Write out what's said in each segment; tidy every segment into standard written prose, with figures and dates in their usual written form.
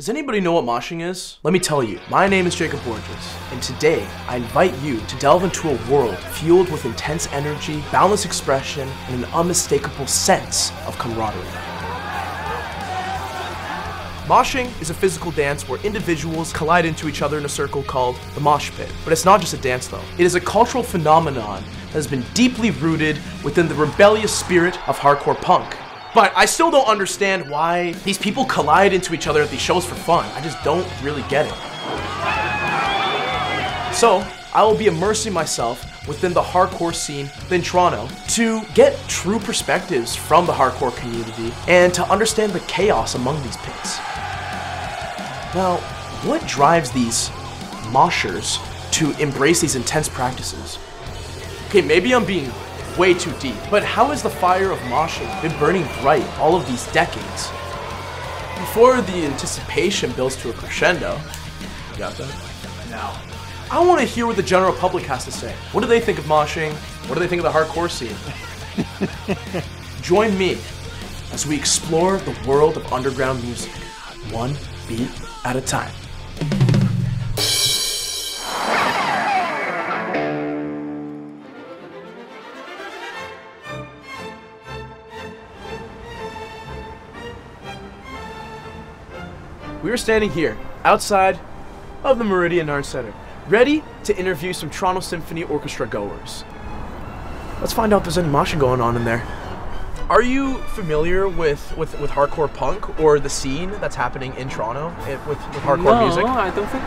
Does anybody know what moshing is? Let me tell you, my name is Jacob Borges, and today I invite you to delve into a world fueled with intense energy, boundless expression, and an unmistakable sense of camaraderie. Moshing is a physical dance where individuals collide into each other in a circle called the mosh pit. But it's not just a dance though. It is a cultural phenomenon that has been deeply rooted within the rebellious spirit of hardcore punk. But I still don't understand why these people collide into each other at these shows for fun. I just don't really get it. So, I will be immersing myself within the hardcore scene in Toronto to get true perspectives from the hardcore community and to understand the chaos among these pits. Now, what drives these moshers to embrace these intense practices? Okay, maybe I'm being way too deep, but how has the fire of moshing been burning bright all of these decades? Before the anticipation builds to a crescendo, you got that? Now, I want to hear what the general public has to say. What do they think of moshing? What do they think of the hardcore scene? Join me as we explore the world of underground music, one beat at a time. We are standing here, outside of the Meridian Arts Center, ready to interview some Toronto Symphony Orchestra goers. Let's find out if there's any moshing going on in there. Are you familiar with hardcore punk or the scene that's happening in Toronto with hardcore music? No, I don't think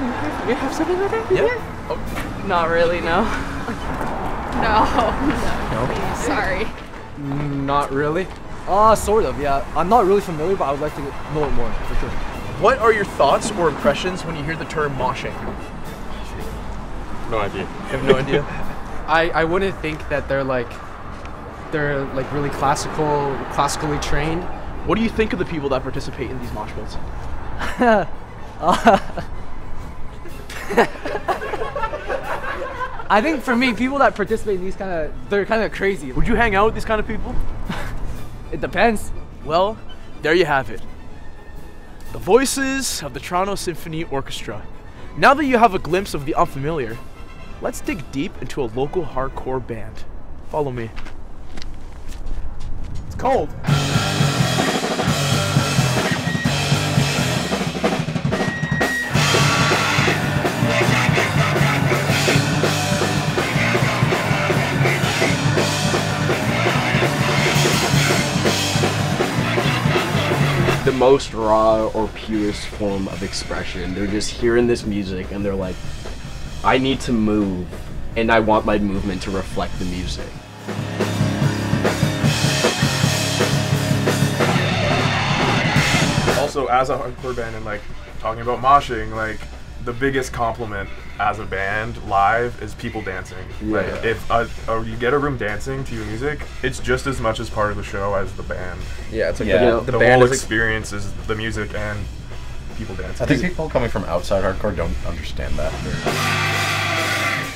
we have something like that. Yeah? Oh. Not really, no. No. Sorry. Not really. Sort of, yeah. I'm not really familiar, but I would like to know it more, for sure. What are your thoughts or impressions when you hear the term moshing? No idea. You have no idea? I wouldn't think that they're like really classically trained. What do you think of the people that participate in these mosh pits? I think for me, people that participate in these they're kind of crazy. Would you hang out with these kind of people? It depends. Well, there you have it. The voices of the Toronto Symphony Orchestra. Now that you have a glimpse of the unfamiliar, let's dig deep into a local hardcore band. Follow me. It's cold. The most raw or purest form of expression. They're just hearing this music and they're like, I need to move and I want my movement to reflect the music. Also, as a hardcore band and like talking about moshing, like the biggest compliment as a band live is people dancing. Yeah. Like if you get a room dancing to your music, it's just as much as part of the show as the band. Yeah, it's like the band whole experience is the music and people dancing. I think people coming from outside hardcore don't understand that.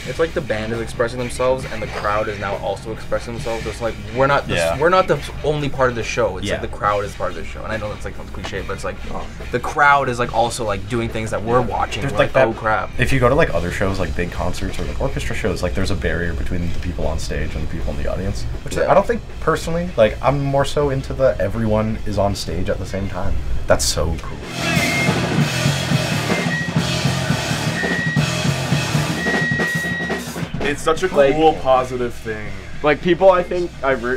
It's like the band is expressing themselves and the crowd is now also expressing themselves. It's like we're not the only part of the show. It's like the crowd is part of the show. And I know that's like some cliche, but it's like the crowd is like also like doing things that we're watching. There's we're like that, oh crap. If you go to like other shows, like big concerts or like orchestra shows, like there's a barrier between the people on stage and the people in the audience. Which I don't think personally, like I'm more so into the everyone is on stage at the same time. That's so cool. It's such a cool, positive thing. Like people, I think,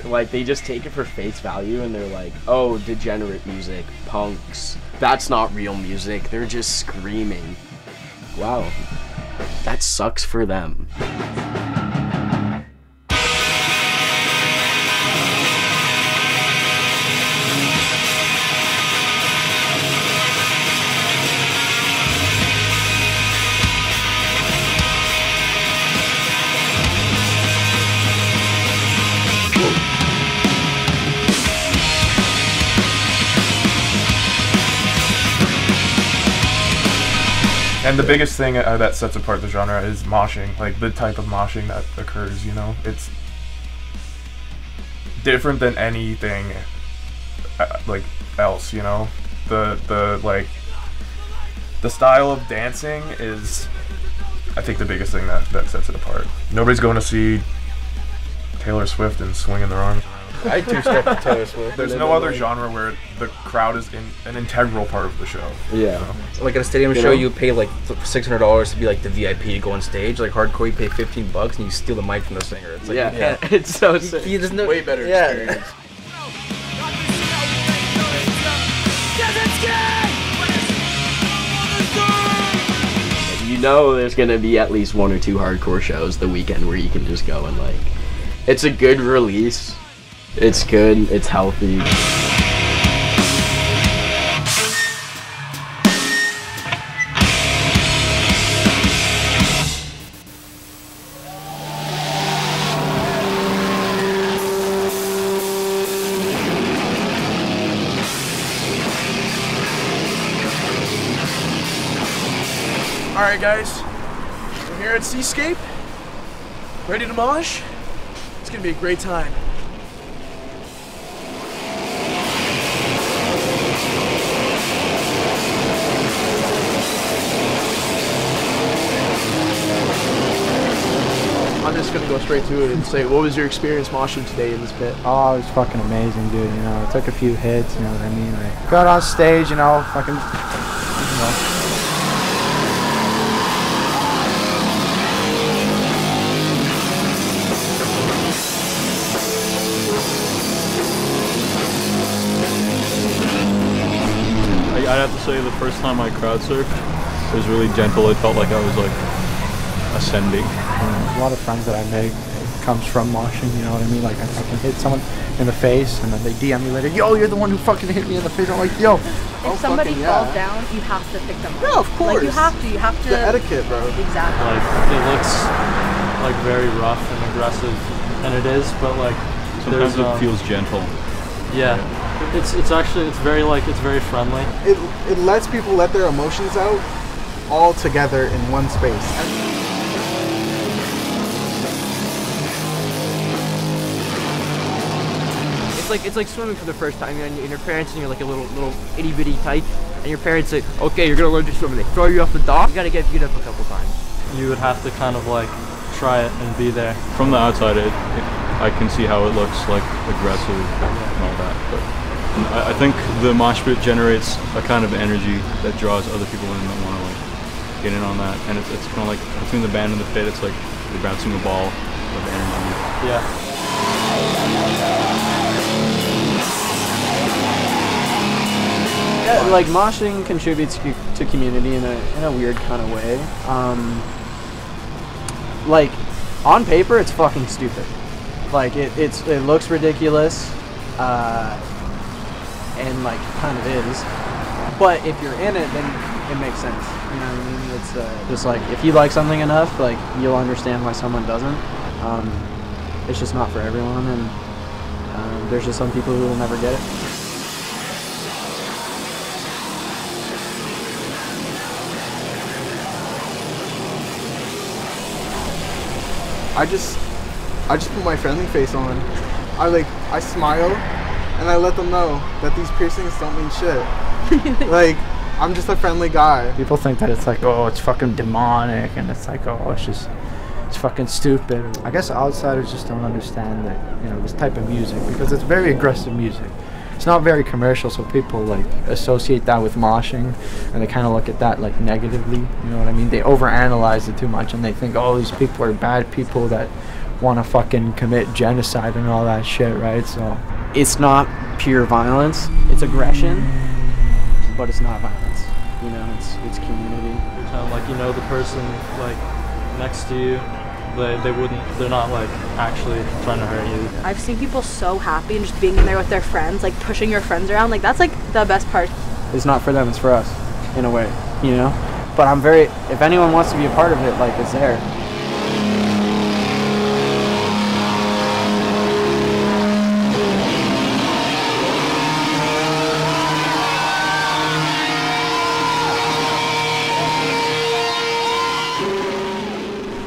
like they just take it for face value and they're like, oh, degenerate music, punks. That's not real music. They're just screaming. Wow, that sucks for them. And the biggest thing that sets apart the genre is moshing, like the type of moshing that occurs, you know? It's different than anything like else, you know? The like The style of dancing is, I think, the biggest thing that sets it apart. Nobody's going to see Taylor Swift and swinging their arms around. I two-step to Taylor Swift. There's no other genre where the crowd is an integral part of the show. Yeah. Like at a stadium show, you pay like $600 to be like the VIP to go on stage. Like hardcore, you pay $15 and you steal the mic from the singer. It's like, It's so sick. There's no way better experience. You know there's gonna be at least 1 or 2 hardcore shows the weekend where you can just go and like, it's a good release. It's good, it's healthy. Alright guys, we're here at See-Scape, ready to mosh. It's gonna be a great time. I'm just gonna go straight to it and say, what was your experience moshing today in this pit? Oh, it was fucking amazing, dude. You know, I took a few hits, you know what I mean? Like, got on stage, you know, fucking, you know. I'd have to say the first time I crowd surfed, it was really gentle. It felt like I was like ascending. A lot of friends that I make comes from moshing, you know what I mean? Like I fucking hit someone in the face and then they DM me later, yo, you're the one who fucking hit me in the face. I'm like, yo. If somebody falls down, you have to pick them up. Yeah, of course. Like you have to. The etiquette, bro. Exactly. Like it looks like very rough and aggressive, and it is, but like sometimes it feels gentle. Yeah. It's actually it's very friendly. It lets people let their emotions out all together in one space. It's like swimming for the first time, and your parents and you're like a little itty bitty tyke, and your parents say, okay, you're gonna learn to swim, and they throw you off the dock. You gotta get beat up a couple times. You would have to kind of like try it and be there. From the outside, I can see how it looks like aggressive and all that, but I think the mosh pit generates a kind of energy that draws other people in that want to like get in on that, and it's kind of like between the band and the pit, it's like you're bouncing a ball of energy. Yeah. Yeah, like moshing contributes to community in a weird kind of way. Like on paper, it's fucking stupid. Like it looks ridiculous. And like kind of is, but if you're in it, then it makes sense. You know what I mean? It's just like if you like something enough, like you'll understand why someone doesn't. It's just not for everyone, and there's just some people who will never get it. I just put my friendly face on. I smile. And I let them know that these piercings don't mean shit. Like, I'm just a friendly guy. People think that it's like, oh, it's fucking demonic, and it's like, oh, it's fucking stupid. I guess outsiders just don't understand that, you know, this type of music, because it's very aggressive music. It's not very commercial, so people like associate that with moshing, and they kind of look at that like negatively. You know what I mean? They overanalyze it too much, and they think, oh, these people are bad people that want to fucking commit genocide and all that shit, right? So it's not pure violence. It's aggression, but it's not violence. You know, it's community. Kind of like, you know, the person like next to you, they're not like actually trying to hurt you. I've seen people so happy and just being in there with their friends, like pushing your friends around. Like that's like the best part. It's not for them, it's for us, in a way, you know? But if anyone wants to be a part of it, like, it's there.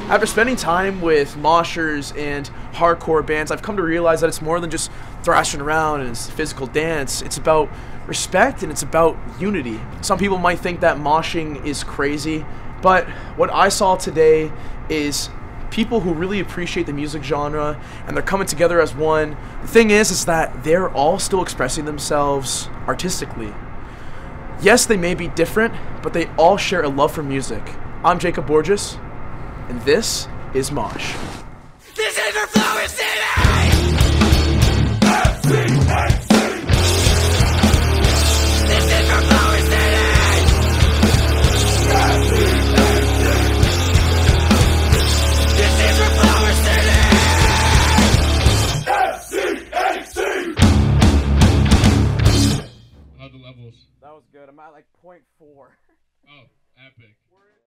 After spending time with moshers and hardcore bands, I've come to realize that it's more than just thrashing around and it's physical dance. It's about respect and it's about unity. Some people might think that moshing is crazy, but what I saw today is people who really appreciate the music genre and they're coming together as one. The thing is that they're all still expressing themselves artistically. Yes, they may be different, but they all share a love for music. I'm Jacob Borges, and this is Mosh. This is for Flower City! This is for Flower City! This is for Flower City! FCAC! How are the levels? That was good. I'm at like 0.4. Oh, epic.